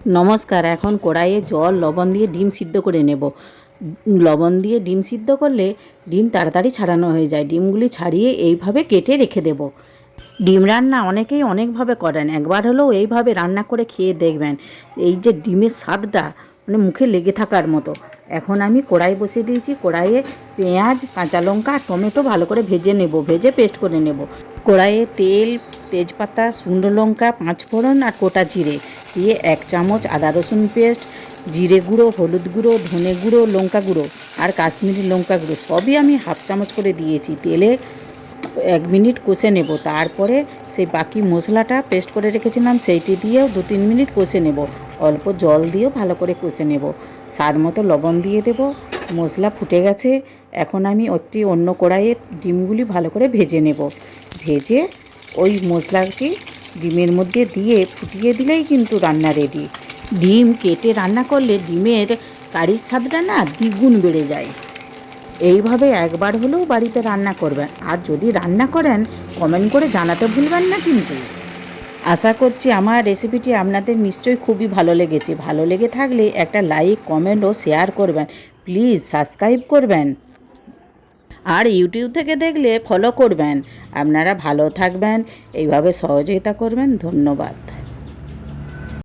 নমস্কার। এখন কড়াইয়ে জল লবণ দিয়ে ডিম সিদ্ধ করে নেব। লবণ দিয়ে ডিম সিদ্ধ করলে ডিম তাড়াতাড়ি ছাড়ানো হয়ে যায়। ডিমগুলি ছাড়িয়ে এইভাবে কেটে রেখে দেব। ডিম রান্না অনেকেই অনেকভাবে করেন, একবার হলেও এইভাবে রান্না করে খেয়ে দেখবেন। এই যে ডিমের স্বাদটা মুখে লেগে থাকার মতো। এখন আমি কড়াই বসিয়ে দিয়েছি। কড়াইয়ে পেঁয়াজ, কাঁচা লঙ্কা আর টমেটো ভালো করে ভেজে নেব, ভেজে পেস্ট করে নেব। কড়াইয়ে তেল, তেজপাতা, শুকনো লঙ্কা, পাঁচফোড়ন আর গোটা জিরে দিয়ে 1 চামচ আদা রসুন পেস্ট, জিরে গুঁড়ো, হলুদ গুঁড়ো, ধনে গুঁড়ো, লঙ্কা গুঁড়ো আর কাশ্মীরি লঙ্কা গুঁড়ো সবই আমি হাফ চামচ করে দিয়েছি। তেলে 1 মিনিট কষে নেব। তারপরে সেই বাকি মশলাটা পেস্ট করে রেখেছিলাম সেইটি দিয়েও 2-3 মিনিট কষে নেব। অল্প জল দিয়েও ভালো করে কষে নেব। স্বাদ মতো লবণ দিয়ে দেব। মশলা ফুটে গেছে। এখন আমি অন্য কড়াইয়ে ডিমগুলি ভালো করে ভেজে নেব। ভেজে ওই মশলাটি ডিমের মধ্যে দিয়ে ফুটিয়ে দিলেই কিন্তু রান্না রেডি। ডিম কেটে রান্না করলে ডিমের কারির স্বাদটা দ্বিগুণ বেড়ে যায়। এইভাবে একবার হলেও বাড়িতে রান্না করবেন। আর যদি রান্না করেন কমেন্ট করে জানাতে ভুলবেন না কিন্তু। আশা করছি আমার রেসিপিটি আপনাদের নিশ্চয়ই খুবই ভালো লেগেছে। ভালো লেগে থাকলে একটা লাইক, কমেন্ট ও শেয়ার করবেন। প্লিজ সাবস্ক্রাইব করবেন। আর ইউটিউব থেকে দেখলে ফলো করবেন। আপনারা ভালো থাকবেন, এইভাবে সহযোগিতা করবেন। ধন্যবাদ।